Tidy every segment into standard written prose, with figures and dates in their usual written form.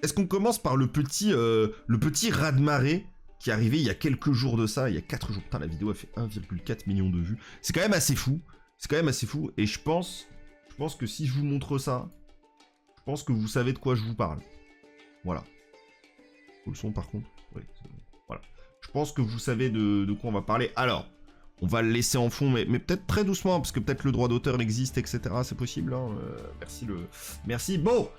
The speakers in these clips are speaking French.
est-ce qu'on commence par le petit raz-de-marée qui est arrivé il y a quelques jours de ça, il y a 4 jours. Putain, la vidéo a fait 1,4 million de vues. C'est quand même assez fou. C'est quand même assez fou. Et je pense que si je vous montre ça, je pense que vous savez de quoi je vous parle. Voilà. Faut le son par contre. Oui, voilà. Je pense que vous savez de quoi on va parler. Alors, on va le laisser en fond, mais peut-être très doucement, parce que peut-être le droit d'auteur existe, etc. C'est possible, hein. Merci. Bon,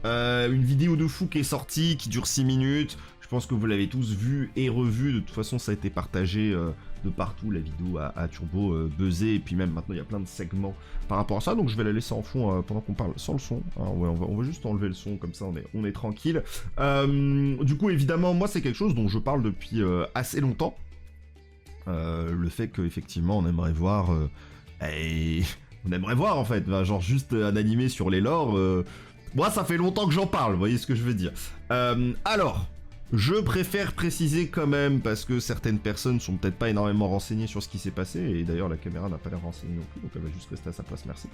une vidéo de fou qui est sortie, qui dure 6 minutes. Je pense que vous l'avez tous vu et revu. De toute façon, ça a été partagé de partout. La vidéo a turbo buzzé. Et puis même maintenant, il y a plein de segments par rapport à ça. Donc je vais la laisser en fond pendant qu'on parle sans le son. Hein. Ouais, on va juste enlever le son, comme ça on est tranquille. Du coup, évidemment, moi, c'est quelque chose dont je parle depuis assez longtemps. Le fait qu'effectivement, on aimerait voir... on aimerait voir, en fait. Genre juste un animé sur les lores. Moi, ça fait longtemps que j'en parle. Vous voyez ce que je veux dire. Alors... Je préfère préciser quand même, parce que certaines personnes sont peut-être pas énormément renseignées sur ce qui s'est passé, et d'ailleurs la caméra n'a pas l'air renseignée non plus, donc elle va juste rester à sa place, merci.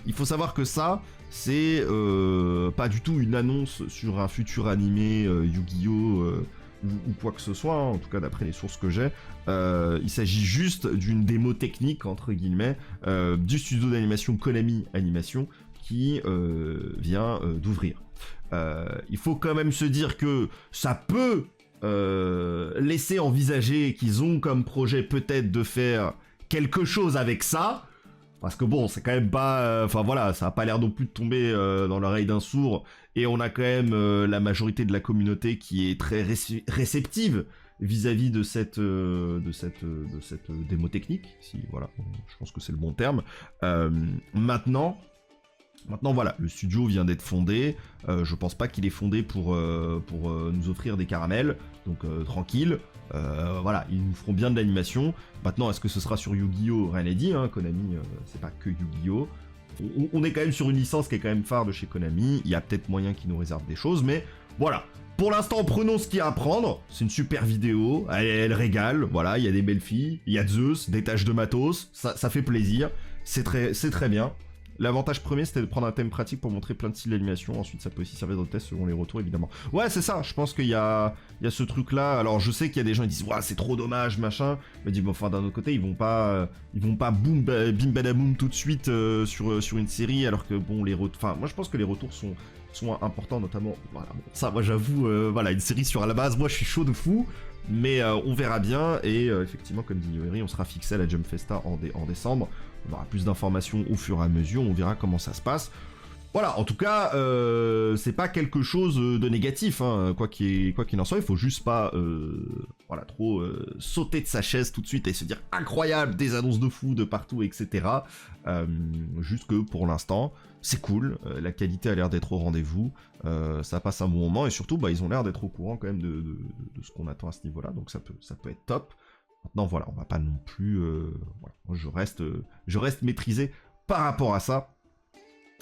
Il faut savoir que ça, c'est pas du tout une annonce sur un futur animé Yu-Gi-Oh! Ou quoi que ce soit, hein, en tout cas d'après les sources que j'ai. Il s'agit juste d'une démo technique, entre guillemets, du studio d'animation Konami Animation, qui vient d'ouvrir. Il faut quand même se dire que ça peut laisser envisager qu'ils ont comme projet peut-être de faire quelque chose avec ça, parce que bon, c'est quand même pas... Enfin voilà, ça a pas l'air non plus de tomber dans l'oreille d'un sourd, et on a quand même la majorité de la communauté qui est très réceptive vis-à-vis de cette démo technique, si voilà, je pense que c'est le bon terme. Maintenant, voilà, le studio vient d'être fondé. Je pense pas qu'il est fondé pour nous offrir des caramels. Donc tranquille. Voilà, ils nous feront bien de l'animation. Maintenant, est-ce que ce sera sur Yu-Gi-Oh? Rien n'est dit, hein. Konami, c'est pas que Yu-Gi-Oh! On est quand même sur une licence qui est quand même phare de chez Konami. Il y a peut-être moyen qu'ils nous réservent des choses, mais voilà. Pour l'instant, prenons ce qu'il y a à prendre. C'est une super vidéo. Elle régale. Voilà, il y a des belles filles. Il y a Zeus, des tâches de matos. Ça fait plaisir. C'est très bien. L'avantage premier, c'était de prendre un thème pratique pour montrer plein de styles d'animation. Ensuite, ça peut aussi servir de test selon les retours, évidemment. Ouais, c'est ça. Je pense qu'il y a ce truc-là. Alors, je sais qu'il y a des gens qui disent « Ouais, c'est trop dommage, machin. » Mais dis, bon, enfin, d'un autre côté, ils vont pas boum, bim, badaboum tout de suite sur une série, alors que, bon, les retours... Enfin, moi, je pense que les retours sont importants, notamment... Voilà, bon, ça, moi, j'avoue, voilà, une série sur la base, moi, je suis chaud de fou. Mais on verra bien, et effectivement, comme dit Yoeri, on sera fixé à la Jump Festa en décembre. On aura plus d'informations au fur et à mesure, on verra comment ça se passe. Voilà, en tout cas, c'est pas quelque chose de négatif, hein, quoi qu'il en soit, il faut juste pas voilà, trop sauter de sa chaise tout de suite et se dire incroyable, des annonces de fou de partout, etc. Juste que pour l'instant, c'est cool, la qualité a l'air d'être au rendez-vous, ça passe un bon moment, et surtout, bah, ils ont l'air d'être au courant quand même de ce qu'on attend à ce niveau-là, donc ça peut être top. Maintenant, voilà, on va pas non plus... voilà, moi, je reste maîtrisé par rapport à ça.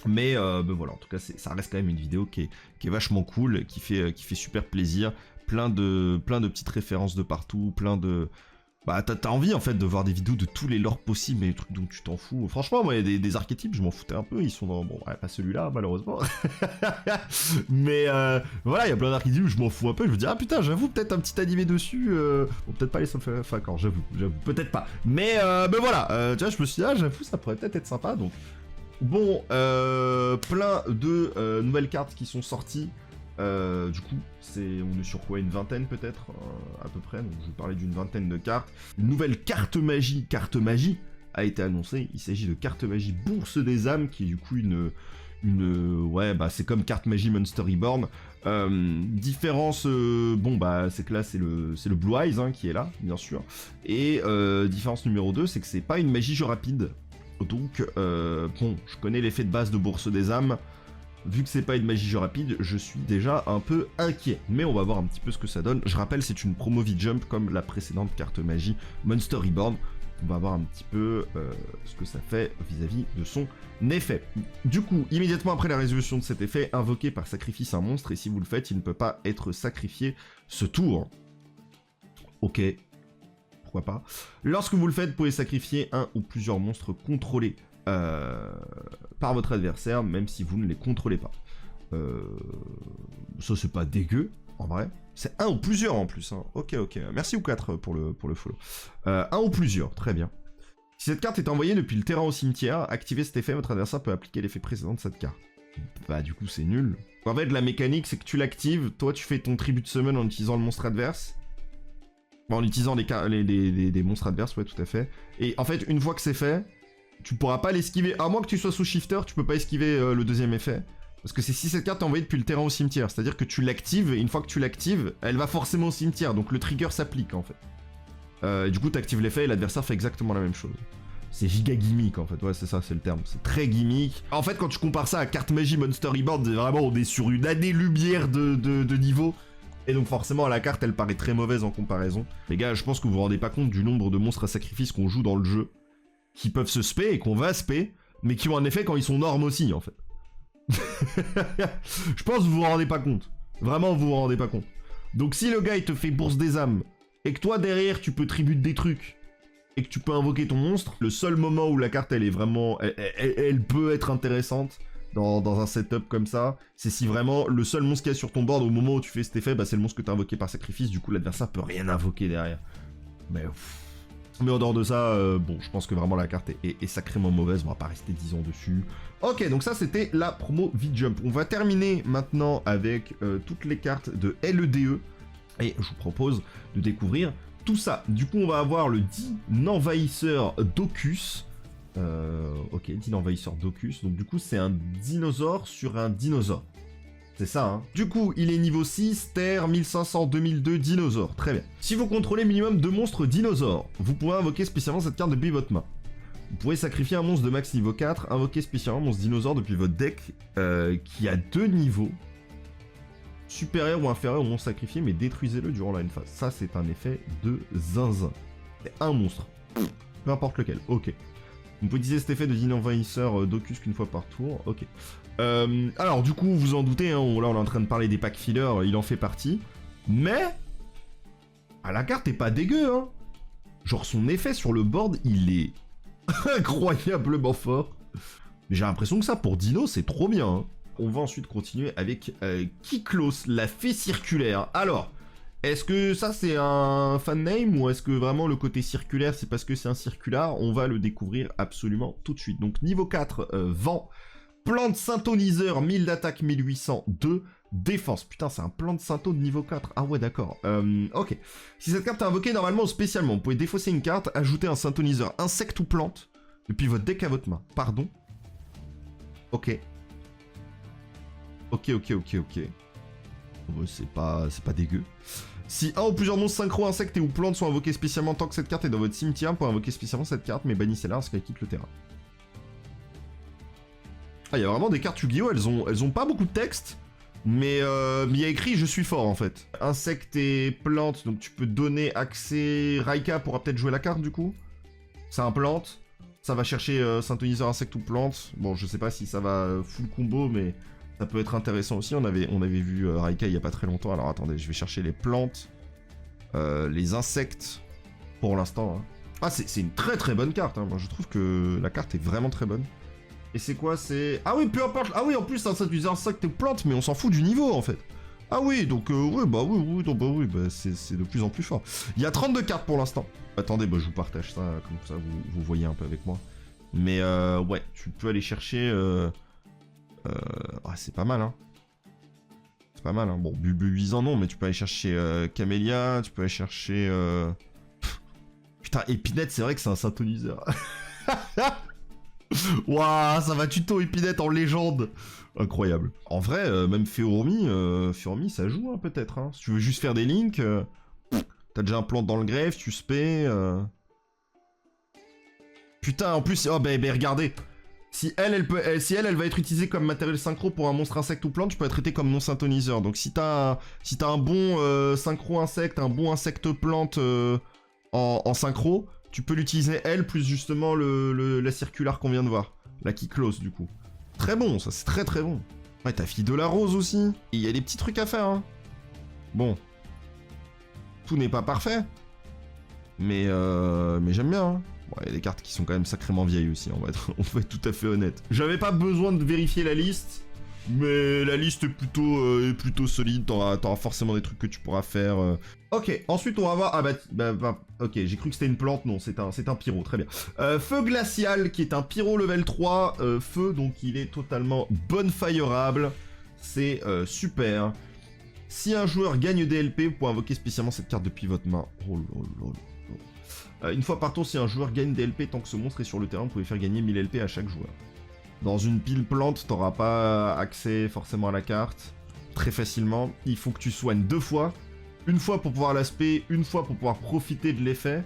Mais voilà, en tout cas, ça reste quand même une vidéo qui est vachement cool, qui fait super plaisir. Plein de petites références de partout, plein de... Bah, t'as envie, en fait, de voir des vidéos de tous les lores possibles, mais les trucs dont tu t'en fous. Franchement, moi, il y a des archétypes, je m'en foutais un peu, ils sont dans... Bon, ouais, pas celui-là, malheureusement. Mais voilà, il y a plein d'archétypes, je m'en fous un peu, je me dis, ah putain, j'avoue, peut-être un petit animé dessus, bon, peut-être pas les Solfakor, j'avoue, peut-être pas. Mais voilà, tu vois, je me suis dit, ah, j'avoue, ça pourrait peut-être être sympa, donc... Bon, plein de nouvelles cartes qui sont sorties. Du coup, on est sur quoi, une vingtaine peut-être, à peu près. Donc je vous parlais d'une vingtaine de cartes. Une nouvelle carte magie a été annoncée. Il s'agit de carte magie Bourse des âmes, qui est du coup ouais, bah c'est comme carte magie Monster Reborn. Différence, bon bah c'est que là c'est le Blue Eyes hein, qui est là, bien sûr. Et différence numéro 2, c'est que c'est pas une magie jeu rapide. Donc, bon, je connais l'effet de base de Bourse des âmes. Vu que c'est pas une magie jeu rapide, je suis déjà un peu inquiet. Mais on va voir un petit peu ce que ça donne. Je rappelle, c'est une promo V-Jump comme la précédente carte magie Monster Reborn. On va voir un petit peu ce que ça fait vis-à-vis de son effet. Du coup, immédiatement après la résolution de cet effet, invoquez par sacrifice un monstre, et si vous le faites, il ne peut pas être sacrifié ce tour. Ok. Pourquoi pas. Lorsque vous le faites, vous pouvez sacrifier un ou plusieurs monstres contrôlés par votre adversaire, même si vous ne les contrôlez pas. Ça, c'est pas dégueu, en vrai. C'est un ou plusieurs en plus. Hein. Ok. Merci ou4 pour le follow. Un ou plusieurs, très bien. Si cette carte est envoyée depuis le terrain au cimetière, activez cet effet, votre adversaire peut appliquer l'effet précédent de cette carte. Bah du coup c'est nul. En fait la mécanique c'est que tu l'actives, toi tu fais ton tribut summon en utilisant le monstre adverse. Bon, en utilisant des monstres adverses, ouais tout à fait. Et en fait une fois que c'est fait, tu pourras pas l'esquiver. À moins que tu sois sous shifter, tu peux pas esquiver le deuxième effet. Parce que c'est si cette carte est envoyée depuis le terrain au cimetière. C'est-à-dire que tu l'actives, et une fois que tu l'actives, elle va forcément au cimetière. Donc le trigger s'applique en fait. Du coup t'actives l'effet et l'adversaire fait exactement la même chose. C'est giga gimmick en fait, ouais c'est ça, c'est le terme, c'est très gimmick. En fait quand tu compares ça à carte magie Monster Reborn, vraiment on est sur une année-lumière de niveau. Et donc forcément la carte elle paraît très mauvaise en comparaison. Les gars, je pense que vous vous rendez pas compte du nombre de monstres à sacrifice qu'on joue dans le jeu, qui peuvent se spé et qu'on va spé, mais qui ont un effet quand ils sont normes aussi en fait. Je pense que vous vous rendez pas compte. Vraiment vous vous rendez pas compte. Donc si le gars il te fait bourse des âmes, et que toi derrière tu peux tribute des trucs, et que tu peux invoquer ton monstre, le seul moment où la carte elle est vraiment... Elle peut être intéressante dans un setup comme ça, c'est si vraiment le seul monstre qu'il y a sur ton board au moment où tu fais cet effet, bah c'est le monstre que tu as invoqué par sacrifice, du coup l'adversaire peut rien invoquer derrière. Mais en dehors de ça, bon, je pense que vraiment la carte est sacrément mauvaise, on va pas rester 10 ans dessus. Ok, donc ça c'était la promo V-Jump. On va terminer maintenant avec toutes les cartes de LEDE, et je vous propose de découvrir tout ça. Du coup, on va avoir le Dinenvahisseur d'Ocus. Ok, Dinenvahisseur d'Ocus. Donc du coup, c'est un dinosaure sur un dinosaure. C'est ça, hein. Du coup, il est niveau 6, Terre, 1500, 2002, dinosaure. Très bien. Si vous contrôlez minimum 2 monstres dinosaures, vous pourrez invoquer spécialement cette carte depuis votre main. Vous pourrez sacrifier un monstre de max niveau 4, invoquer spécialement un monstre dinosaure depuis votre deck qui a 2 niveaux. Supérieur ou inférieur au monstre sacrifié, mais détruisez-le durant la phase. Ça, c'est un effet de zinzin. C'est un monstre. Peu importe lequel. Ok. Vous pouvez utiliser cet effet de Dinenvahisseur d'Ocus qu'une fois par tour. Ok. Alors, du coup, vous en doutez, hein, là, on est en train de parler des packs fillers, il en fait partie. Mais... Ah, la carte est pas dégueu, hein. Genre, son effet sur le board, il est incroyablement fort. Mais j'ai l'impression que ça, pour Dino, c'est trop bien, hein. On va ensuite continuer avec Kiklos, la fée circulaire. Alors, est-ce que ça c'est un fan name ou est-ce que vraiment le côté circulaire c'est parce que c'est un circular? On va le découvrir absolument tout de suite. Donc niveau 4, vent, plante synthoniseur, 1000 d'attaque, 1802 défense. Putain, c'est un plan de syntho de niveau 4. Ah ouais, d'accord. Ok. Si cette carte est invoquée normalement ou spécialement, vous pouvez défausser une carte, ajouter un synthoniseur insecte ou plante depuis votre deck à votre main. Pardon? Ok. Ok. Ouais, c'est pas dégueu. Si un ou plusieurs monstres synchro, insectes et ou plantes sont invoqués spécialement tant que cette carte est dans votre cimetière, pour invoquer spécialement cette carte, mais bannissez-la lorsqu'elle quitte le terrain. Ah, il y a vraiment des cartes Yu-Gi-Oh! Elles ont pas beaucoup de texte, mais il y a écrit je suis fort en fait. Insectes et plantes, donc tu peux donner accès. Raika pourra peut-être jouer la carte du coup. C'est un plante. Ça va chercher synthoniseur insecte ou plante. Bon, je sais pas si ça va full combo, mais ça peut être intéressant aussi. On avait vu Raika il y a pas très longtemps. Alors attendez, je vais chercher les plantes, les insectes pour l'instant. Hein. Ah, c'est une très bonne carte. Hein. Moi, je trouve que la carte est vraiment très bonne. Et c'est quoi? C'est... Ah oui, peu importe. Ah oui, en plus, ça utilise insectes et plantes, mais on s'en fout du niveau en fait. Ah oui, donc oui, c'est de plus en plus fort. Il y a 32 cartes pour l'instant. Attendez, je vous partage ça, comme ça vous voyez un peu avec moi. Mais ouais, tu peux aller chercher... Ah, c'est pas mal, hein. C'est pas mal, hein. Bon, Bulbulisant non, mais tu peux aller chercher Camélia, tu peux aller chercher... Putain, Épinette, c'est vrai que c'est un synthoniseur. Waouh, ça va tuto Épinette en légende. Incroyable. En vrai, même Féormi, ça joue hein, peut-être. Hein. Si tu veux juste faire des links, t'as déjà un plante dans le greffe, tu spé. Putain, en plus, oh ben regardez. Si elle va être utilisée comme matériel synchro pour un monstre insecte ou plante, tu peux être traité comme non synthoniseur. Donc si t'as un bon synchro insecte, un bon insecte plante en synchro, tu peux l'utiliser elle plus justement la circulaire qu'on vient de voir. La Kiklos du coup. Très bon, ça c'est très bon. Ouais, t'as Fille de la Rose aussi. Et il y a des petits trucs à faire, hein. Bon. Tout n'est pas parfait. Mais j'aime bien, hein. Bon, il y a des cartes qui sont quand même sacrément vieilles aussi, on va être tout à fait honnête. J'avais pas besoin de vérifier la liste. Mais la liste est plutôt solide, t'auras forcément des trucs que tu pourras faire. Ok, ensuite on va voir... Ah ok, j'ai cru que c'était une plante, non, c'est un pyro, très bien. Feu glacial, qui est un pyro level 3, feu, donc il est totalement bonfireable, c'est super. Si un joueur gagne DLP, vous pouvez invoquer spécialement cette carte depuis votre main. Oh là là. Une fois par tour, si un joueur gagne DLP, tant que ce monstre est sur le terrain, vous pouvez faire gagner 1000 LP à chaque joueur. Dans une pile plante, t'auras pas accès forcément à la carte très facilement. Il faut que tu soignes 2 fois. Une fois pour pouvoir l'aspect, une fois pour pouvoir profiter de l'effet.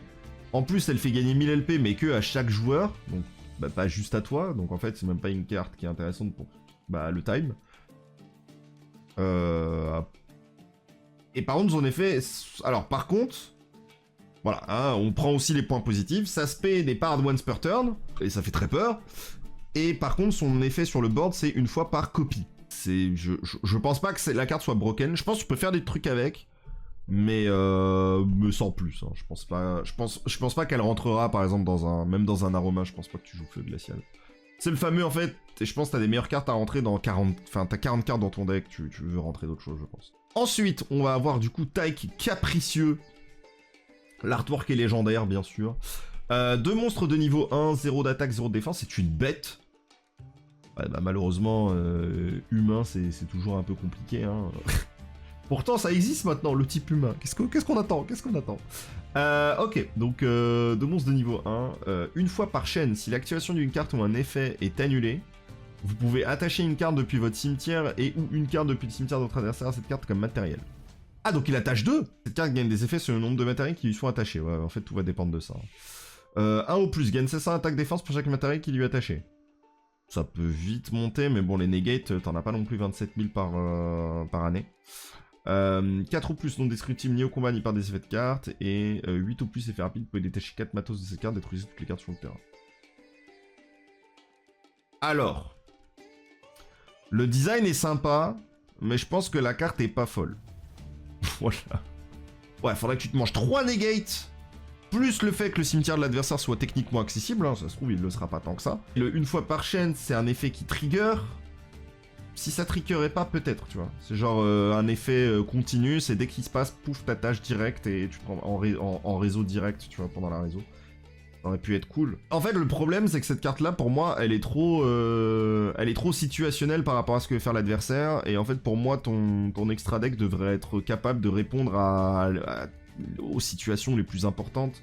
En plus, elle fait gagner 1000 LP, mais que à chaque joueur. Donc, pas juste à toi. Donc en fait, c'est même pas une carte qui est intéressante pour le time. Et par contre, son effet... Alors, par contre... Voilà, hein, on prend aussi les points positifs. Ça se paie des parts once per turn. Et ça fait très peur. Et par contre, son effet sur le board, c'est une fois par copie. Je pense pas que la carte soit broken. Je pense que tu peux faire des trucs avec, mais sans plus. Hein. Je pense pas qu'elle rentrera, par exemple, même dans un aroma. Je pense pas que tu joues feu glacial. C'est le fameux, en fait, et je pense que t'as des meilleures cartes à rentrer dans 40... Enfin, t'as 40 cartes dans ton deck, tu veux rentrer d'autres choses, je pense. Ensuite, on va avoir, du coup, Tyke Capricieux. L'artwork est légendaire, bien sûr. 2 monstres de niveau 1, 0 d'attaque, 0 de défense, c'est une bête. Ouais, malheureusement, humain, c'est toujours un peu compliqué. Hein. Pourtant, ça existe maintenant, le type humain. Qu'est-ce qu'on attend? Ok, donc 2 monstres de niveau 1. Une fois par chaîne, si l'activation d'une carte ou un effet est annulée, vous pouvez attacher une carte depuis votre cimetière et ou une carte depuis le cimetière de votre adversaire à cette carte comme matériel. Ah, donc il attache 2. Cette carte gagne des effets sur le nombre de matériels qui lui sont attachés. Ouais, en fait, tout va dépendre de ça. 1 ou plus, gagne 700 attaque-défense pour chaque matériel qui lui est attaché. Ça peut vite monter, mais bon, les negates, t'en as pas non plus 27 000 par année. 4 ou plus, non destructible ni au combat ni par des effets de cartes. Et 8 ou plus, effet rapide, vous pouvez détacher 4 matos de cette carte, détruisez toutes les cartes sur le terrain. Alors, le design est sympa, mais je pense que la carte est pas folle. Voilà. Ouais, faudrait que tu te manges 3 negates. Plus le fait que le cimetière de l'adversaire soit techniquement accessible, hein, ça se trouve il le sera pas tant que ça. Une fois par chaîne, c'est un effet qui trigger. Si ça triggerait pas, peut-être, tu vois. C'est genre un effet continu, c'est dès qu'il se passe, pouf, t'attaches direct et tu prends en réseau direct, tu vois, pendant la réseau. Ça aurait pu être cool. En fait, le problème, c'est que cette carte-là, pour moi, elle est trop situationnelle par rapport à ce que veut faire l'adversaire. Et en fait, pour moi, ton extra deck devrait être capable de répondre aux situations les plus importantes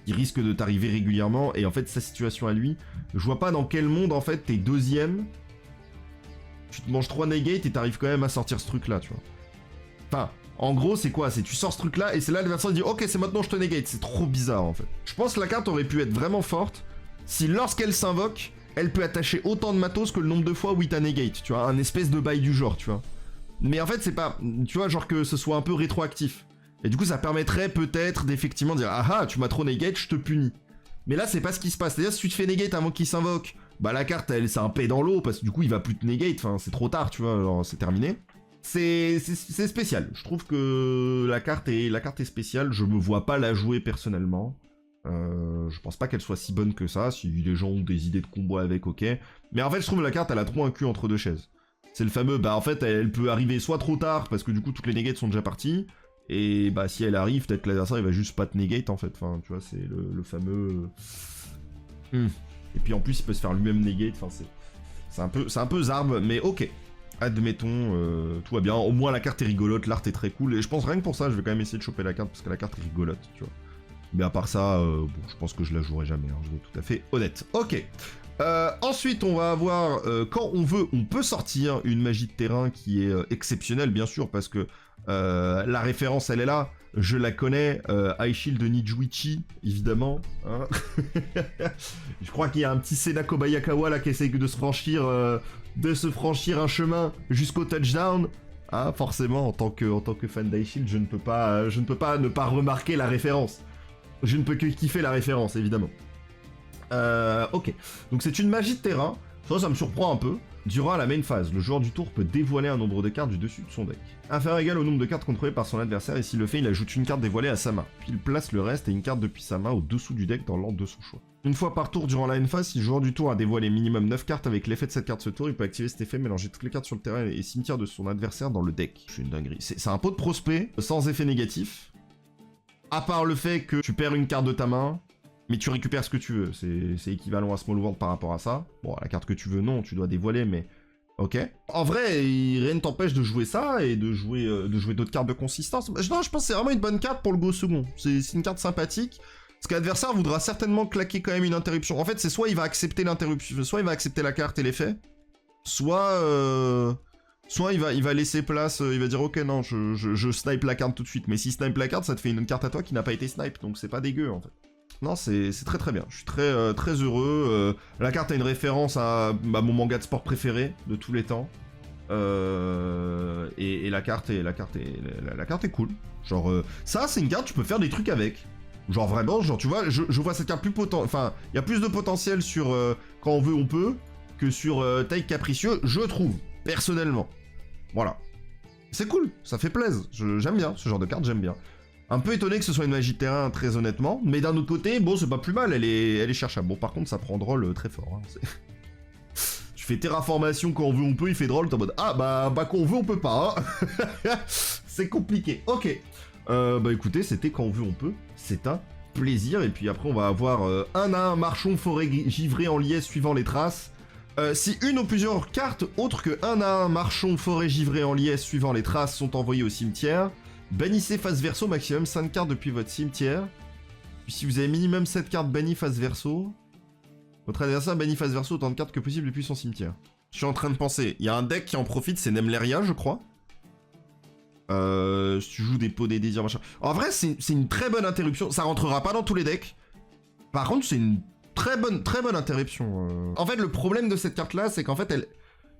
qui risquent de t'arriver régulièrement. Et en fait, sa situation à lui, je vois pas dans quel monde, en fait, t'es deuxième, tu te manges 3 negates et t'arrives quand même à sortir ce truc-là, tu vois. Enfin, en gros, c'est quoi? C'est tu sors ce truc-là et c'est là l'adversaire dit « Ok, c'est maintenant je te negate ». C'est trop bizarre, en fait. Je pense que la carte aurait pu être vraiment forte si, lorsqu'elle s'invoque, elle peut attacher autant de matos que le nombre de fois où il t'a negate, tu vois. Un espèce de bail du genre, tu vois. Mais en fait, c'est pas... Tu vois, genre que ce soit un peu rétroactif. Et du coup, ça permettrait peut-être d'effectivement dire « Ah ah, tu m'as trop negate, je te punis ». Mais là, c'est pas ce qui se passe. C'est-à-dire, si tu te fais negate avant qu'il s'invoque, bah la carte, c'est un paix dans l'eau, parce que du coup, il va plus te negate. Enfin, c'est trop tard, tu vois, c'est terminé. C'est spécial. Je trouve que la carte est spéciale. Je me vois pas la jouer personnellement. Je pense pas qu'elle soit si bonne que ça. Si les gens ont des idées de combo avec, ok. Mais en fait, je trouve que la carte, elle a trop un cul entre deux chaises. C'est le fameux, bah en fait, elle peut arriver soit trop tard, parce que du coup, toutes les negates sont déjà parties. Et bah si elle arrive, peut-être que l'adversaire, il va juste pas te negate, en fait. Enfin, tu vois, c'est le fameux... Et puis en plus, il peut se faire lui-même negate. Enfin, c'est un peu zarbe, mais ok. Admettons, tout va bien. Au moins, la carte est rigolote, l'art est très cool. Et je pense rien que pour ça, je vais quand même essayer de choper la carte, parce que la carte est rigolote, tu vois. Mais à part ça, bon, je pense que je la jouerai jamais, hein, je vais être tout à fait honnête. Ok. Ensuite, on va avoir, quand on veut, on peut sortir une magie de terrain qui est exceptionnelle, bien sûr, parce que la référence, elle est là. Je la connais, High Shield de Nijuichi, évidemment. Hein. Je crois qu'il y a un petit Senako Bayakawa là qui essaye de se franchir un chemin jusqu'au touchdown. Hein, forcément, en tant que fan d'High Shield, je ne peux pas ne pas remarquer la référence. Je ne peux que kiffer la référence, évidemment. Ok, donc c'est une magie de terrain. Ça me surprend un peu. Durant la main phase, le joueur du tour peut dévoiler un nombre de cartes du dessus de son deck, inférieur ou égal au nombre de cartes contrôlées par son adversaire, et s'il le fait, il ajoute une carte dévoilée à sa main. Puis il place le reste et une carte depuis sa main au-dessous du deck dans l'ordre de son choix. Une fois par tour durant la end phase, si le joueur du tour a dévoilé minimum 9 cartes avec l'effet de cette carte ce tour, il peut activer cet effet, mélanger toutes les cartes sur le terrain et cimetière de son adversaire dans le deck. C'est une dinguerie. C'est un pot de prospect, sans effet négatif. À part le fait que tu perds une carte de ta main, mais tu récupères ce que tu veux. C'est équivalent à Small World par rapport à ça. Bon, la carte que tu veux, non, tu dois dévoiler, mais... Ok. En vrai, rien ne t'empêche de jouer ça et de jouer d'autres cartes de consistance. Non, je pense que c'est vraiment une bonne carte pour le go second. C'est une carte sympathique. Parce que l'adversaire voudra certainement claquer quand même une interruption. En fait, c'est soit il va accepter l'interruption, soit il va accepter la carte et l'effet, soit il va laisser place, il va dire ok non, je snipe la carte tout de suite. Mais si snipe la carte, ça te fait une carte à toi qui n'a pas été snipe, donc c'est pas dégueu en fait. Non, c'est très très bien. Je suis très heureux. La carte a une référence à mon manga de sport préféré de tous les temps. Et la carte est cool. Genre ça, c'est une carte tu peux faire des trucs avec. Genre vraiment, genre tu vois, je vois cette carte plus potentielle, enfin, il y a plus de potentiel sur quand on veut on peut, que sur Taille Capricieux, je trouve, personnellement. Voilà. C'est cool, ça fait plaisir, j'aime bien, ce genre de carte, j'aime bien. Un peu étonné que ce soit une magie de terrain, très honnêtement, mais d'un autre côté, bon, c'est pas plus mal, elle est cherchable. Bon, par contre, ça prend drôle très fort, hein, tu fais terraformation quand on veut on peut, il fait drôle, t'es en mode, ah bah quand on veut on peut pas, hein. C'est compliqué, ok. Bah écoutez, c'était quand on veut on peut, c'est un plaisir, et puis après on va avoir un à un marchon forêt givré en liesse suivant les traces. Si une ou plusieurs cartes autres que un à un marchon forêt givré en liesse suivant les traces sont envoyées au cimetière, bannissez face verso maximum 5 cartes depuis votre cimetière. Puis si vous avez minimum 7 cartes bannies face verso, votre adversaire bannit face verso autant de cartes que possible depuis son cimetière. Je suis en train de penser, il y a un deck qui en profite, c'est Nemleria je crois. Si tu joues des pots des désirs machin. En vrai c'est une très bonne interruption, ça rentrera pas dans tous les decks. Par contre c'est une très bonne interruption. En fait le problème de cette carte là c'est qu'en fait elle...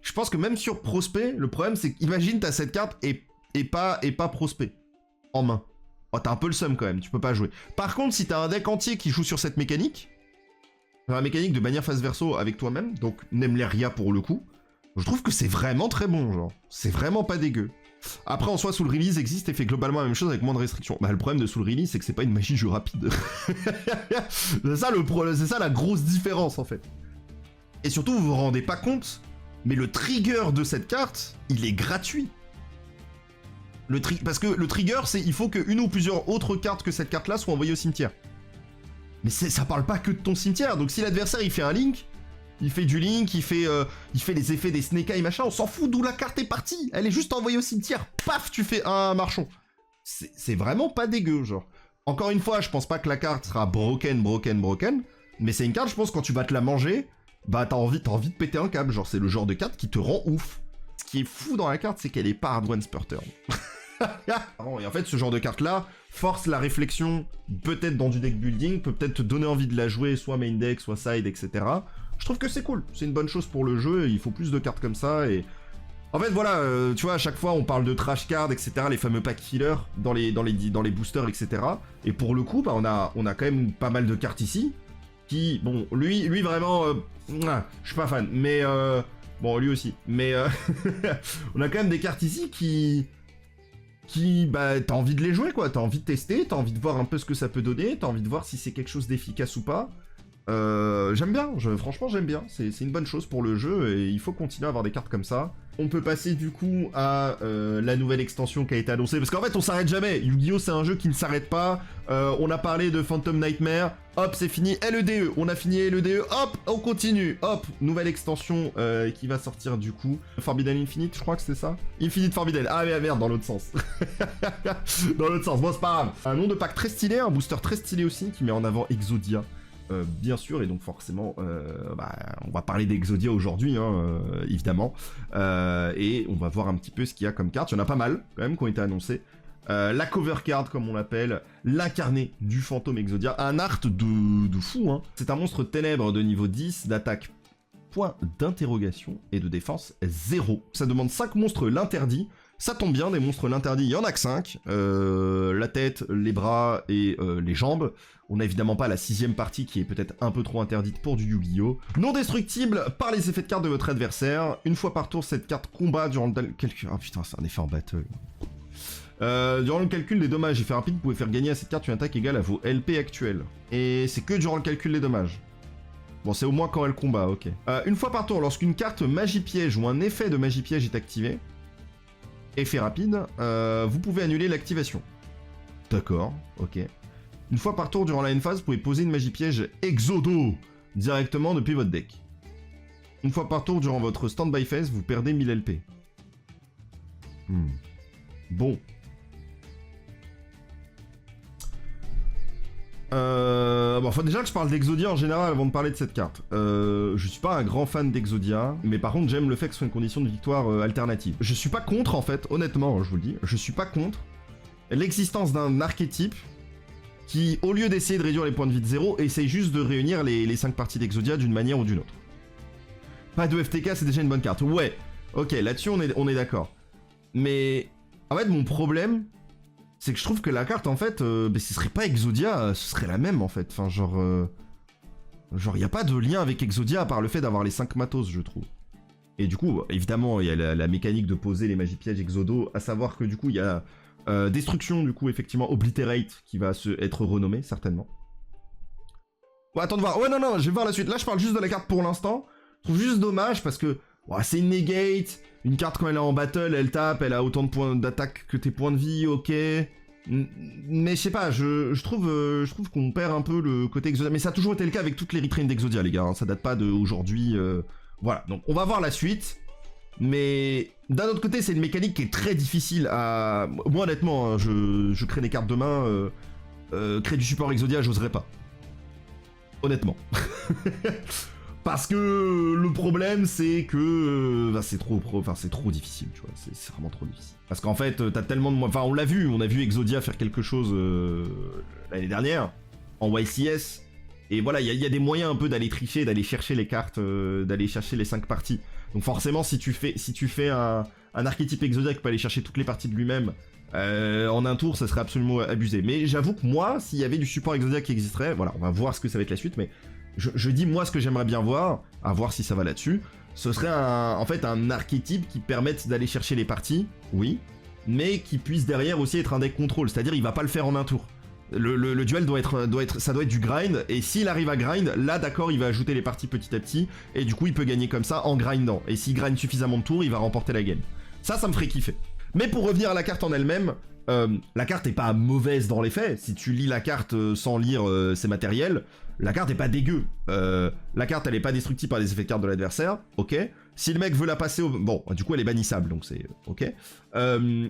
Je pense que même sur Prospect, le problème c'est qu'imagine t'as cette carte et pas Prospect en main. Oh t'as un peu le seum quand même, tu peux pas jouer. Par contre si t'as un deck entier qui joue sur cette mécanique, la mécanique de bannir face verso avec toi-même, donc Nemleria pour le coup, je trouve que c'est vraiment très bon genre. C'est vraiment pas dégueu. Après, en soi, Soul Release existe et fait globalement la même chose avec moins de restrictions. Bah, le problème de Soul Release, c'est que c'est pas une magie de jeu rapide. C'est ça la grosse différence, en fait. Et surtout, vous vous rendez pas compte, mais le trigger de cette carte, il est gratuit. Parce que le trigger, c'est il faut qu'une ou plusieurs autres cartes que cette carte-là soient envoyées au cimetière. Mais ça parle pas que de ton cimetière, donc si l'adversaire, il fait un link... Il fait du link, il fait les effets des snake eye machin, on s'en fout d'où la carte est partie. Elle est juste envoyée au cimetière, paf, tu fais un marchon. C'est vraiment pas dégueu, genre. Encore une fois, je pense pas que la carte sera broken, mais c'est une carte, je pense, quand tu vas te la manger, bah t'as envie de péter un câble, genre c'est le genre de carte qui te rend ouf. Ce qui est fou dans la carte, c'est qu'elle est pas hard once per turn. Et en fait, ce genre de carte-là force la réflexion, peut-être dans du deck building, peut peut-être te donner envie de la jouer, soit main deck, soit side, etc. Je trouve que c'est cool, c'est une bonne chose pour le jeu, il faut plus de cartes comme ça, et... En fait, voilà, tu vois, à chaque fois, on parle de trash card, etc., les fameux pack fillers, dans les boosters, etc. Et pour le coup, bah, on a quand même pas mal de cartes ici, qui, bon, lui vraiment, je suis pas fan, mais... bon, lui aussi, mais... on a quand même des cartes ici qui, bah, t'as envie de les jouer, quoi, t'as envie de tester, t'as envie de voir un peu ce que ça peut donner, t'as envie de voir si c'est quelque chose d'efficace ou pas. J'aime bien, franchement j'aime bien, c'est une bonne chose pour le jeu et il faut continuer à avoir des cartes comme ça. On peut passer du coup à la nouvelle extension qui a été annoncée, parce qu'en fait on s'arrête jamais, Yu-Gi-Oh c'est un jeu qui ne s'arrête pas, on a parlé de Phantom Nightmare, hop c'est fini, LEDE, on a fini LEDE, hop on continue, hop, nouvelle extension qui va sortir du coup, Forbidden Infinite je crois que c'est ça, Infinite Forbidden, ah mais merde dans l'autre sens, dans l'autre sens, bon c'est pas grave. Un nom de pack très stylé, un booster très stylé aussi qui met en avant Exodia. Bien sûr, et donc forcément, on va parler d'Exodia aujourd'hui, hein, évidemment, et on va voir un petit peu ce qu'il y a comme carte. Il y en a pas mal, quand même, qui ont été annoncées. La cover card, comme on l'appelle, l'incarné du fantôme Exodia, un art de fou, hein. C'est un monstre ténèbres de niveau 10, d'attaque point d'interrogation, et de défense 0. Ça demande 5 monstres l'interdit. Ça tombe bien, des monstres l'interdit, il y en a que 5. La tête, les bras et les jambes. On n'a évidemment pas la 6ème partie qui est peut-être un peu trop interdite pour du Yu-Gi-Oh! Non destructible par les effets de carte de votre adversaire. Une fois par tour, cette carte combat durant le calcul... Ah putain, c'est un effet en battle. Durant le calcul des dommages, effet rapide, vous pouvez faire gagner à cette carte une attaque égale à vos LP actuels. Et c'est que durant le calcul des dommages. Bon, c'est au moins quand elle combat, ok. Une fois par tour, lorsqu'une carte magie piège ou un effet de magie piège est activé, effet rapide, vous pouvez annuler l'activation. D'accord, ok. Une fois par tour durant la end phase, vous pouvez poser une magie piège Exodo directement depuis votre deck. Une fois par tour durant votre stand-by phase, vous perdez 1000 LP. Bon. Bon, faut déjà que je parle d'Exodia en général avant de parler de cette carte. Je suis pas un grand fan d'Exodia, mais par contre j'aime le fait que ce soit une condition de victoire alternative. Je suis pas contre en fait, honnêtement, je vous le dis, je suis pas contre l'existence d'un archétype qui, au lieu d'essayer de réduire les points de vie de 0, essaye juste de réunir les 5 parties d'Exodia d'une manière ou d'une autre. Pas de FTK, c'est déjà une bonne carte. Ouais, ok, là-dessus on est d'accord. Mais en fait, mon problème, c'est que je trouve que la carte, en fait, ce serait pas Exodia, ce serait la même, en fait. Enfin, genre, y a pas de lien avec Exodia à part le fait d'avoir les 5 matos, je trouve. Et du coup, évidemment, il y a la mécanique de poser les magies pièges Exodo, à savoir que du coup, il y a Destruction, du coup, effectivement, Obliterate, qui va être renommé, certainement. Ouais, attends de voir. Ouais, non, je vais voir la suite. Là, je parle juste de la carte pour l'instant. Je trouve juste dommage, parce que c'est une negate. Une carte, quand elle est en battle, elle tape, elle a autant de points d'attaque que tes points de vie, ok. Mais je sais pas, je trouve qu'on perd un peu le côté Exodia. Mais ça a toujours été le cas avec toutes les retrains d'Exodia, les gars. Hein. Ça date pas d'aujourd'hui. Voilà, donc on va voir la suite. Mais d'un autre côté, c'est une mécanique qui est très difficile à... Moi, honnêtement, hein, je crée des cartes de main. Créer du support Exodia, j'oserais pas. Honnêtement. Parce que le problème, c'est que c'est trop difficile, tu vois, c'est vraiment trop difficile. Parce qu'en fait, t'as tellement de... Enfin, on a vu Exodia faire quelque chose l'année dernière, en YCS, et voilà, il y a des moyens un peu d'aller tricher, d'aller chercher les cartes, d'aller chercher les 5 parties. Donc forcément, si tu fais un archétype Exodia qui peut aller chercher toutes les parties de lui-même, en un tour, ça serait absolument abusé. Mais j'avoue que moi, s'il y avait du support Exodia qui existerait, voilà, on va voir ce que ça va être la suite, mais... Je dis moi ce que j'aimerais bien voir, à voir si ça va là-dessus, ce serait en fait un archétype qui permette d'aller chercher les parties, oui, mais qui puisse derrière aussi être un deck contrôle, c'est-à-dire il va pas le faire en un tour. Le duel doit être du grind, et s'il arrive à grind, là d'accord il va ajouter les parties petit à petit, et du coup il peut gagner comme ça en grindant, et s'il grind suffisamment de tours, il va remporter la game. Ça me ferait kiffer. Mais pour revenir à la carte en elle-même, la carte est pas mauvaise dans les faits, si tu lis la carte sans lire ses matériels, la carte est pas dégueu. La carte elle est pas destructible par les effets de carte de l'adversaire, ok. Si le mec veut la passer au... Bon, du coup elle est bannissable, donc c'est ok.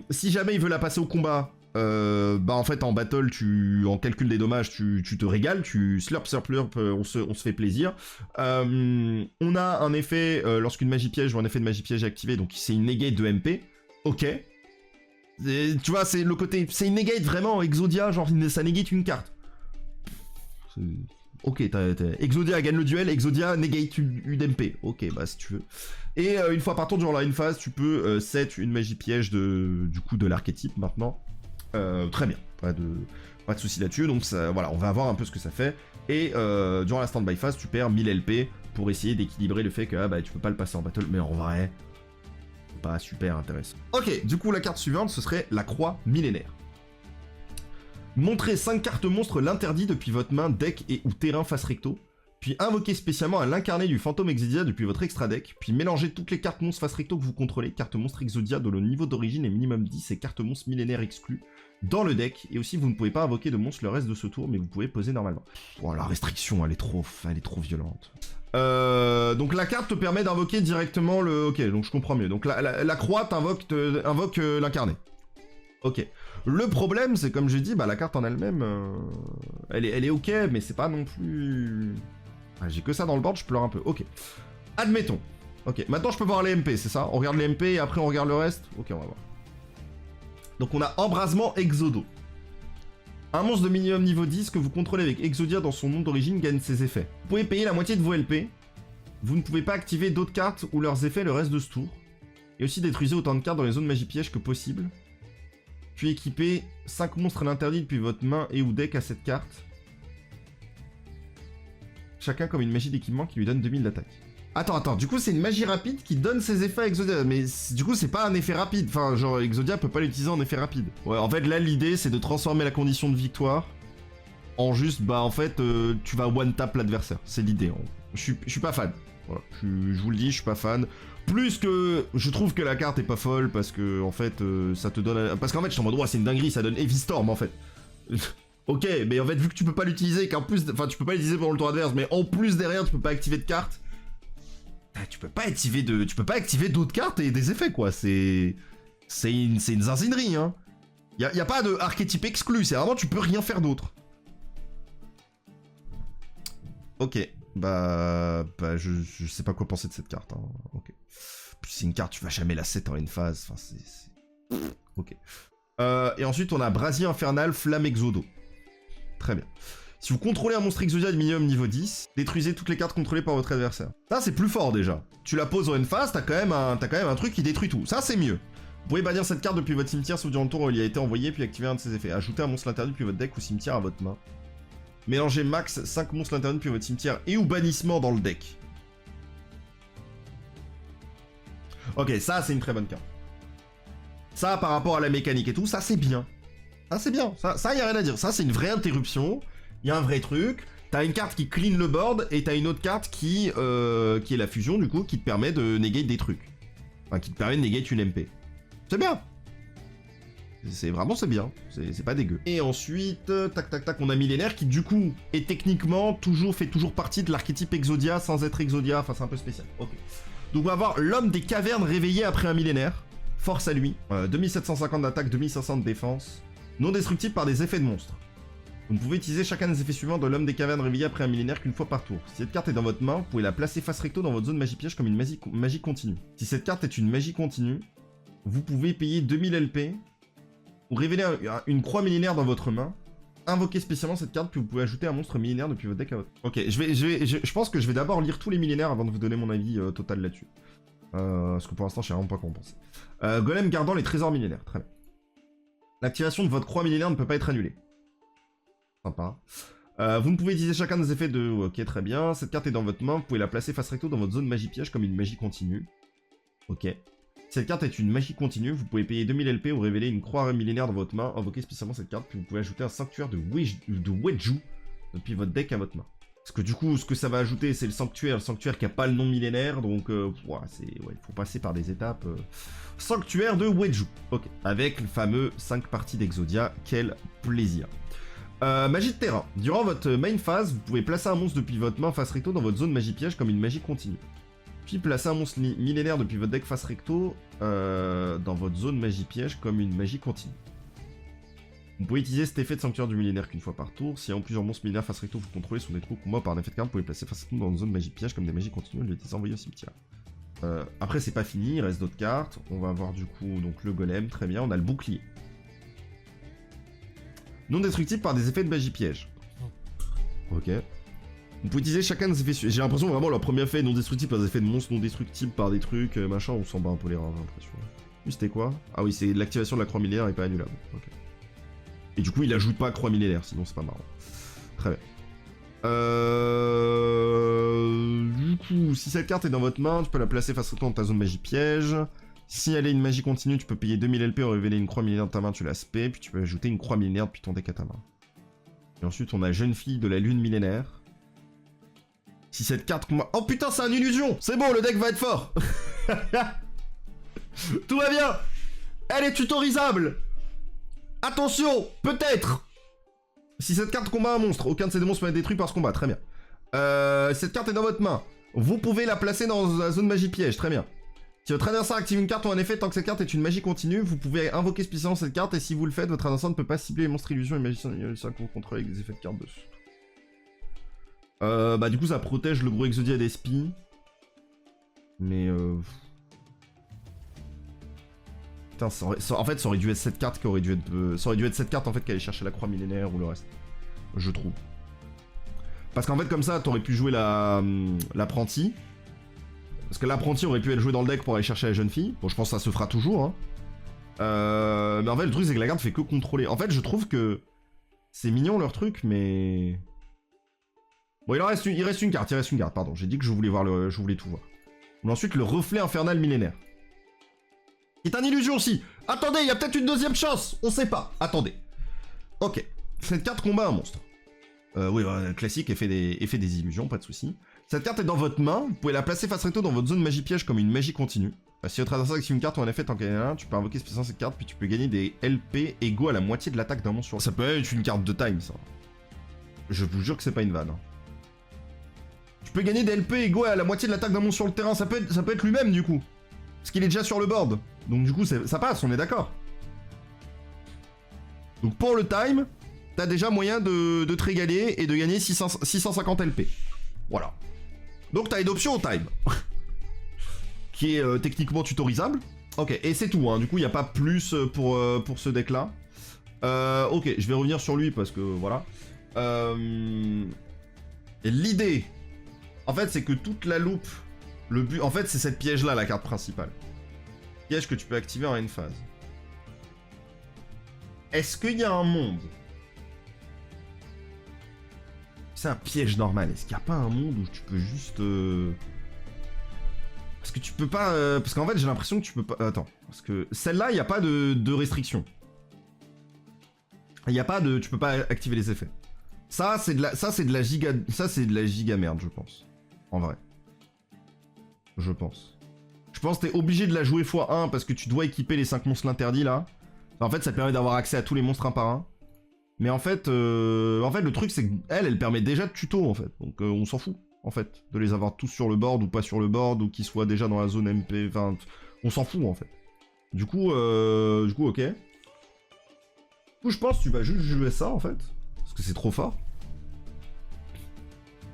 Si jamais il veut la passer au combat, en fait en battle, en calcul des dommages, tu te régales, tu slurp, on se fait plaisir. On a un effet, lorsqu'une magie piège ou un effet de magie piège est activé, donc c'est une negate de MP, ok. Tu vois, c'est le côté... C'est une negate vraiment, Exodia, genre ça negate une carte. Ok, Exodia gagne le duel, Exodia negate une MP. Ok, bah si tu veux. Et une fois par tour durant la une phase, tu peux set une magie piège du coup de l'archétype maintenant. Très bien, pas de soucis là-dessus. Donc ça, voilà, on va voir un peu ce que ça fait. Et durant la stand-by phase, tu perds 1000 LP pour essayer d'équilibrer le fait que tu peux pas le passer en battle. Mais en vrai, c'est pas super intéressant. Ok, du coup la carte suivante, ce serait la croix millénaire. Montrez 5 cartes monstres l'interdit depuis votre main, deck et ou terrain face recto, puis invoquez spécialement à l'incarné du fantôme Exodia depuis votre extra deck, puis mélangez toutes les cartes monstres face recto que vous contrôlez, cartes monstres Exodia dont le niveau d'origine est minimum 10 et cartes monstres millénaires exclues dans le deck, et aussi vous ne pouvez pas invoquer de monstres le reste de ce tour, mais vous pouvez poser normalement. Oh, la restriction, elle est trop violente. Donc la carte te permet d'invoquer directement le... Ok, donc je comprends mieux. Donc la croix invoque l'incarné. Ok. Le problème, c'est comme j'ai dit, la carte en elle-même, elle est ok, mais c'est pas non plus... j'ai que ça dans le board, je pleure un peu. Ok. Admettons. Ok, maintenant je peux voir les MP, c'est ça? On regarde les MP et après on regarde le reste? Ok, on va voir. Donc on a Embrasement Exodo. Un monstre de minimum niveau 10 que vous contrôlez avec Exodia dans son nom d'origine gagne ses effets. Vous pouvez payer la moitié de vos LP. Vous ne pouvez pas activer d'autres cartes ou leurs effets le reste de ce tour. Et aussi détruisez autant de cartes dans les zones magie piège que possible. Puis équipez 5 monstres à l'interdit depuis votre main et ou deck à cette carte. Chacun comme une magie d'équipement qui lui donne 2000 d'attaque. Attends, du coup c'est une magie rapide qui donne ses effets à Exodia, mais du coup c'est pas un effet rapide, enfin genre Exodia peut pas l'utiliser en effet rapide. Ouais, en fait là l'idée c'est de transformer la condition de victoire en juste, en fait tu vas one tap l'adversaire, c'est l'idée, Je suis pas fan. Voilà. Je vous le dis, je suis pas fan. Plus que je trouve que la carte est pas folle parce que en fait ça te donne... Parce qu'en fait je suis en mode ouais, c'est une dinguerie, ça donne Heavy Storm en fait. Ok, mais en fait vu que tu peux pas l'utiliser, qu'en plus... Enfin tu peux pas l'utiliser pendant le tour adverse, mais en plus derrière tu peux pas activer de cartes. Tu peux pas activer d'autres cartes et des effets quoi, c'est une zinzinerie hein. Y a pas de archétype exclu, c'est vraiment tu peux rien faire d'autre. Ok, bah je sais pas quoi penser de cette carte hein. Ok. Puis c'est une carte, tu vas jamais la set en une phase, enfin c'est... Ok. Et ensuite on a Brasier Infernal, Flamme Exodo. Très bien. Si vous contrôlez un monstre Exodia de minimum niveau 10, détruisez toutes les cartes contrôlées par votre adversaire. Ça, c'est plus fort déjà. Tu la poses en une phase, t'as quand même un truc qui détruit tout. Ça, c'est mieux. Vous pouvez bannir cette carte depuis votre cimetière sauf durant le tour où il a été envoyé, puis activer un de ses effets. Ajoutez un monstre interdit depuis votre deck ou cimetière à votre main. Mélangez max 5 monstres interdits depuis votre cimetière et ou bannissement dans le deck. Ok, ça, c'est une très bonne carte. Ça, par rapport à la mécanique et tout, ça, c'est bien. Ça, c'est bien. Ça, y a rien à dire. Ça, c'est une vraie interruption. Il y a un vrai truc, t'as une carte qui clean le board et t'as une autre carte qui est la fusion du coup, qui te permet de negate des trucs. Enfin, qui te permet de negate une MP. C'est bien. C'est bien, c'est pas dégueu. Et ensuite, tac tac tac, on a Millénaire qui du coup est techniquement fait toujours partie de l'archétype Exodia sans être Exodia, enfin c'est un peu spécial. Ok. Donc on va avoir l'homme des cavernes réveillé après un millénaire. Force à lui. 2750 d'attaque, 2500 de défense. Non destructible par des effets de monstres. Vous ne pouvez utiliser chacun des effets suivants de l'homme des cavernes réveillé après un millénaire qu'une fois par tour. Si cette carte est dans votre main, vous pouvez la placer face recto dans votre zone magie piège comme une magie continue. Si cette carte est une magie continue, vous pouvez payer 2000 LP ou révéler une croix millénaire dans votre main. Invoquez spécialement cette carte, puis vous pouvez ajouter un monstre millénaire depuis votre deck à votre... Ok, je pense que je vais d'abord lire tous les millénaires avant de vous donner mon avis total là-dessus. Parce que pour l'instant, je sais vraiment pas quoi en penser. Golem gardant les trésors millénaires, très bien. L'activation de votre croix millénaire ne peut pas être annulée. Sympa. Vous ne pouvez utiliser chacun des effets de... Ok, très bien. Cette carte est dans votre main. Vous pouvez la placer face recto dans votre zone magie piège comme une magie continue. Ok. Cette carte est une magie continue. Vous pouvez payer 2000 LP ou révéler une croix millénaire dans votre main. Invoquez spécialement cette carte. Puis vous pouvez ajouter un sanctuaire de Wedju depuis votre deck à votre main. Parce que du coup, ce que ça va ajouter, c'est le sanctuaire. Le sanctuaire qui n'a pas le nom millénaire. Donc, il faut passer par des étapes. Sanctuaire de Wedju. Ok. Avec le fameux 5 parties d'Exodia. Quel plaisir. Magie de terrain. Durant votre main phase, vous pouvez placer un monstre depuis votre main face recto dans votre zone magie piège comme une magie continue. Puis placer un monstre millénaire depuis votre deck face recto dans votre zone magie piège comme une magie continue. Vous pouvez utiliser cet effet de sanctuaire du millénaire qu'une fois par tour. Si en plusieurs monstres millénaires face recto vous contrôlez sont des trous ou moi par un effet de carte, vous pouvez placer face recto dans une zone magie piège comme des magies continues et les envoyer au cimetière. Après c'est pas fini, il reste d'autres cartes. On va avoir du coup donc le golem, très bien, on a le bouclier. Non destructible par des effets de magie piège. Ok. Vous pouvez utiliser chacun des effets... J'ai l'impression vraiment leur premier effet non destructible par des effets de monstres non destructibles par des trucs, machin, on s'en bat un peu les reins, j'ai l'impression. Lui c'était quoi? Ah oui, c'est l'activation de la croix millénaire est pas annulable. Ok. Et du coup il ajoute pas croix millénaire, sinon c'est pas marrant. Très bien. Du coup, si cette carte est dans votre main, tu peux la placer face à toi dans ta zone magie piège. Si elle est une magie continue, tu peux payer 2000 LP ou révéler une croix millénaire de ta main, tu la spé, puis tu peux ajouter une croix millénaire depuis ton deck à ta main. Et ensuite, on a Jeune Fille de la Lune millénaire. Si cette carte... Oh putain, c'est une illusion! C'est bon, le deck va être fort! Tout va bien! Elle est tutorisable! Attention! Peut-être! Si cette carte combat un monstre, aucun de ces démons peut être détruit par ce combat, très bien. Cette carte est dans votre main. Vous pouvez la placer dans la zone magie piège, très bien. Si votre adversaire active une carte ou un effet, tant que cette carte est une magie continue, vous pouvez invoquer spécialement cette carte, et si vous le faites, votre adversaire ne peut pas cibler les monstres illusions et magiciens que vous contrôlez avec des effets de carte dessus. Bah du coup ça protège le gros Exodia des spies. Mais putain, en fait ça aurait dû être cette carte qui aurait dû être... ça aurait dû être cette carte en fait qui allait chercher la croix millénaire ou le reste. Je trouve. Parce qu'en fait comme ça t'aurais pu jouer l'apprenti. Parce que l'apprenti aurait pu être joué dans le deck pour aller chercher la jeune fille. Bon, je pense que ça se fera toujours. Hein. Mais en fait, le truc, c'est que la carte fait que contrôler. En fait, je trouve que c'est mignon leur truc, mais... Bon, il reste une carte, pardon. J'ai dit que je voulais tout voir. On a ensuite le reflet infernal millénaire. C'est une illusion aussi. Attendez, il y a peut-être une deuxième chance. On sait pas. Attendez. Ok. Cette carte combat un monstre. Oui, classique, effet des illusions, pas de soucis. Cette carte est dans votre main, vous pouvez la placer face recto dans votre zone magie piège comme une magie continue. Si votre adversaire active une carte ou un effet tant qu'elle est là, tu peux invoquer spécialement cette carte, puis tu peux gagner des LP égaux à la moitié de l'attaque d'un monstre sur le... Ça peut être une carte de time, ça. Je vous jure que c'est pas une vanne. Hein. Tu peux gagner des LP égaux à la moitié de l'attaque d'un monstre sur le terrain, ça peut être lui-même du coup. Parce qu'il est déjà sur le board. Donc du coup, ça passe, on est d'accord. Donc pour le time, t'as déjà moyen de te régaler et de gagner 650 LP. Voilà. Donc t'as une option au time. Qui est techniquement tutorisable. Ok, et c'est tout, hein. Du coup, il n'y a pas plus pour ce deck-là. Ok, je vais revenir sur lui parce que, voilà. L'idée, en fait, c'est que toute la loupe, le but, en fait, c'est cette piège-là, la carte principale. Piège que tu peux activer en une phase. Est-ce qu'il y a un monde? C'est un piège normal. Est-ce qu'il n'y a pas un monde où tu peux juste... Parce que tu peux pas... Parce qu'en fait, j'ai l'impression que tu peux pas... Attends. Parce que celle-là, il n'y a pas de restriction. Il n'y a pas de... Tu peux pas activer les effets. Ça, c'est de la giga... Ça, c'est de la giga merde, je pense. En vrai. Je pense. Je pense que t'es obligé de la jouer x1 parce que tu dois équiper les 5 monstres l'interdit, là. En fait, ça permet d'avoir accès à tous les monstres un par un. Mais en fait, le truc, c'est qu'elle permet déjà de tuto, en fait. Donc, on s'en fout. En fait, de les avoir tous sur le board ou pas sur le board, ou qu'ils soient déjà dans la zone MP, enfin, on s'en fout en fait. Du coup, ok. Du coup, je pense que tu vas juste jouer ça en fait, parce que c'est trop fort.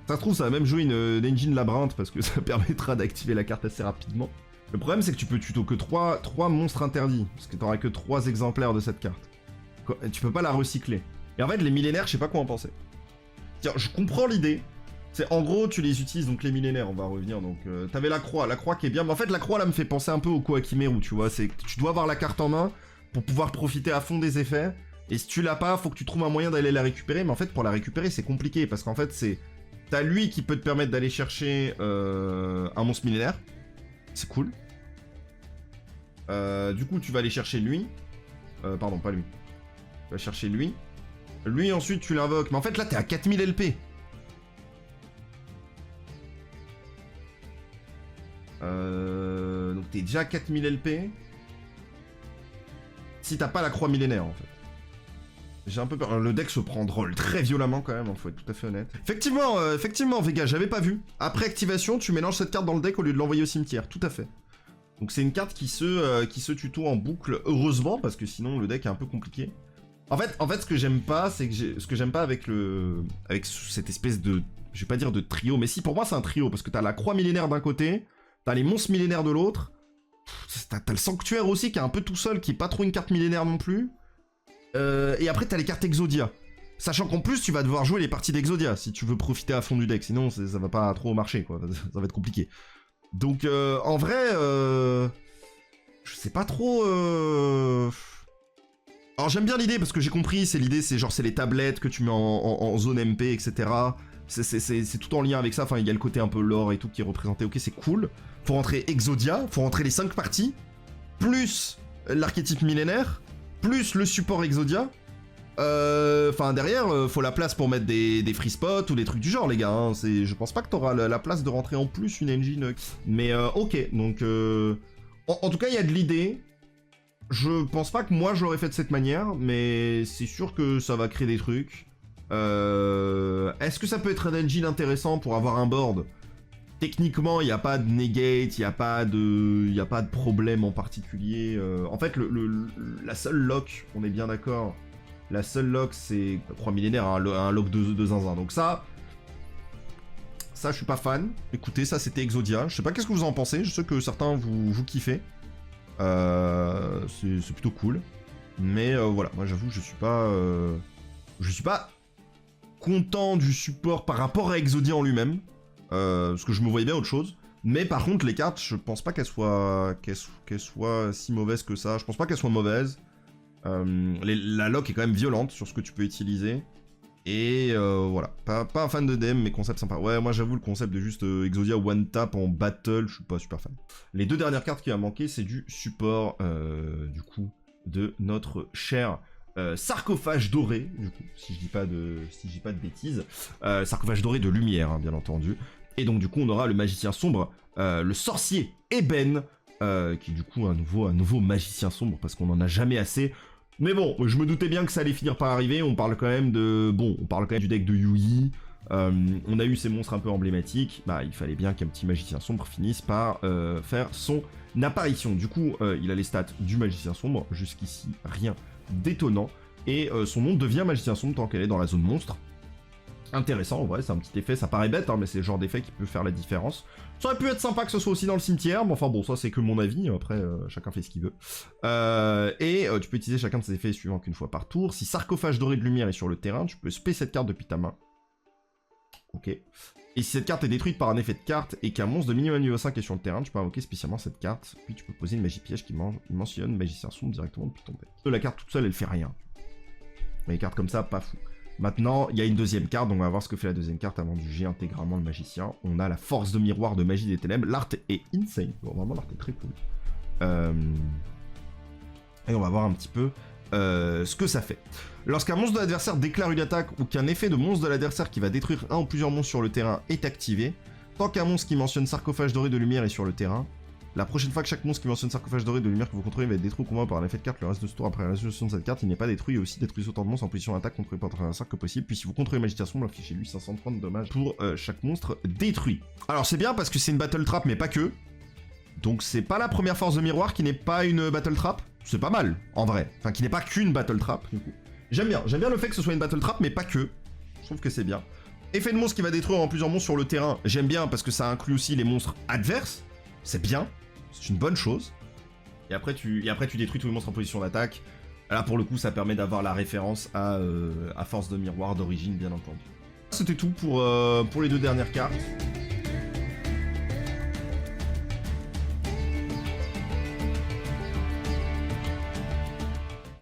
Ça se trouve, ça va même jouer une engine labyrinthe, parce que ça permettra d'activer la carte assez rapidement. Le problème, c'est que tu peux tuto que 3 monstres interdits, parce que t'auras que 3 exemplaires de cette carte. Tu peux pas la recycler. Et en fait, les millénaires, je sais pas quoi en penser. Tiens, je comprends l'idée. C'est en gros, tu les utilises, donc les millénaires, on va revenir. Donc, t'avais la croix qui est bien. Mais en fait, la croix là me fait penser un peu au Koakimeru, tu vois. C'est que tu dois avoir la carte en main pour pouvoir profiter à fond des effets. Et si tu l'as pas, faut que tu trouves un moyen d'aller la récupérer. Mais en fait, pour la récupérer, c'est compliqué parce qu'en fait, t'as lui qui peut te permettre d'aller chercher un monstre millénaire. C'est cool. Du coup, tu vas aller chercher lui. Pardon, pas lui. Tu vas chercher lui. Lui, ensuite, tu l'invoques. Mais en fait, là, t'es à 4000 LP. Donc t'es déjà à 4000 LP. Si t'as pas la croix millénaire en fait. J'ai un peu peur. Le deck se prend drôle très violemment quand même, hein, faut être tout à fait honnête. Effectivement, Vega, j'avais pas vu. Après activation, tu mélanges cette carte dans le deck au lieu de l'envoyer au cimetière, tout à fait. Donc c'est une carte qui se tuto en boucle, heureusement, parce que sinon le deck est un peu compliqué. En fait, ce que j'aime pas, c'est que ce que j'aime pas avec cette espèce de, je vais pas dire de trio, mais si pour moi c'est un trio, parce que t'as la croix millénaire d'un côté. T'as les monstres millénaires de l'autre. T'as le sanctuaire aussi qui est un peu tout seul, qui est pas trop une carte millénaire non plus. Et après t'as les cartes Exodia. Sachant qu'en plus tu vas devoir jouer les parties d'Exodia si tu veux profiter à fond du deck. Sinon ça va pas trop marcher quoi. Ça va être compliqué. Donc en vrai, je sais pas trop. Alors j'aime bien l'idée parce que j'ai compris. C'est genre c'est les tablettes que tu mets en zone MP, etc. C'est tout en lien avec ça, enfin il y a le côté un peu lore et tout qui est représenté, ok c'est cool. Faut rentrer Exodia, faut rentrer les 5 parties, plus l'archétype millénaire, plus le support Exodia. Enfin derrière, faut la place pour mettre des free spots ou des trucs du genre les gars, hein. Je pense pas que t'auras la place de rentrer en plus une engine. Mais ok, donc en tout cas il y a de l'idée. Je pense pas que moi je l'aurais fait de cette manière, mais c'est sûr que ça va créer des trucs. Est-ce que ça peut être un engine intéressant pour avoir un board? Techniquement, il n'y a pas de negate, il n'y a pas de problème en particulier. En fait, la seule lock, on est bien d'accord, la seule lock, c'est 3 millénaires, hein, un lock de zinzin. Donc ça, je suis pas fan. Écoutez, ça, c'était Exodia. Je sais pas qu'est-ce que vous en pensez. Je sais que certains vous kiffez. C'est plutôt cool. Mais voilà, moi, j'avoue, je suis pas content du support par rapport à Exodia en lui-même, parce que je me voyais bien autre chose. Mais par contre, les cartes, je pense pas qu'elles soient si mauvaises que ça. Je pense pas qu'elles soient mauvaises. La lock est quand même violente sur ce que tu peux utiliser. Et voilà, pas un fan de DM, mais concept sympa. Ouais, moi j'avoue, le concept de juste Exodia one tap en battle, je suis pas super fan. Les deux dernières cartes qui a manqué, c'est du support, du coup, de notre cher sarcophage doré, du coup, si je dis pas de bêtises. Sarcophage doré de lumière, hein, bien entendu. Et donc du coup on aura le magicien sombre, le sorcier Eben, qui du coup un nouveau magicien sombre parce qu'on en a jamais assez. Mais bon, je me doutais bien que ça allait finir par arriver. On parle quand même du deck de Yui. On a eu ces monstres un peu emblématiques. Bah, il fallait bien qu'un petit magicien sombre finisse par faire son apparition. Du coup, il a les stats du magicien sombre. Jusqu'ici, rien d'étonnant. Et son nom devient magicien sombre tant qu'elle est dans la zone monstre. Intéressant, en vrai, c'est un petit effet, ça paraît bête, hein, mais c'est le genre d'effet qui peut faire la différence. Ça aurait pu être sympa que ce soit aussi dans le cimetière, mais enfin bon, ça c'est que mon avis, après chacun fait ce qu'il veut. Tu peux utiliser chacun de ces effets suivant qu'une fois par tour. Si Sarcophage doré de lumière est sur le terrain, tu peux spé cette carte depuis ta main. Ok. Et si cette carte est détruite par un effet de carte et qu'un monstre de minimum niveau 5 est sur le terrain, tu peux invoquer spécialement cette carte, puis tu peux poser une magie piège qui mentionne magicien sombre directement depuis ton deck. La carte toute seule, elle fait rien. Mais les cartes comme ça, pas fou. Maintenant, il y a une deuxième carte, donc on va voir ce que fait la deuxième carte avant de juger intégralement le magicien. On a la force de miroir de magie des ténèbres. L'art est insane. Bon, vraiment, l'art est très cool. Et on va voir un petit peu ce que ça fait. Lorsqu'un monstre de l'adversaire déclare une attaque ou qu'un effet de monstre de l'adversaire qui va détruire un ou plusieurs monstres sur le terrain est activé, tant qu'un monstre qui mentionne sarcophage doré de lumière est sur le terrain, la prochaine fois que chaque monstre qui mentionne sarcophage doré de lumière que vous contrôlez va être détruit ou combat par un effet de carte, le reste de ce tour après la résolution de cette carte, il n'est pas détruit et aussi détruit autant de monstres en position d'attaque contre votre adversaire que possible. Puis si vous contrôlez magicien sombre, affichez-lui 500 points de dommages pour chaque monstre détruit. Alors c'est bien parce que c'est une battle trap, mais pas que. Donc c'est pas la première force de miroir qui n'est pas une battle trap. C'est pas mal, en vrai. Enfin, qui n'est pas qu'une battle trap, du coup. J'aime bien le fait que ce soit une battle trap, mais pas que. Je trouve que c'est bien. Effet de monstre qui va détruire en plusieurs monstres sur le terrain, j'aime bien parce que ça inclut aussi les monstres adverses. C'est bien. C'est une bonne chose. Et après, tu détruis tous les monstres en position d'attaque. Là, pour le coup, ça permet d'avoir la référence à force de miroir d'origine, bien entendu. C'était tout pour les deux dernières cartes.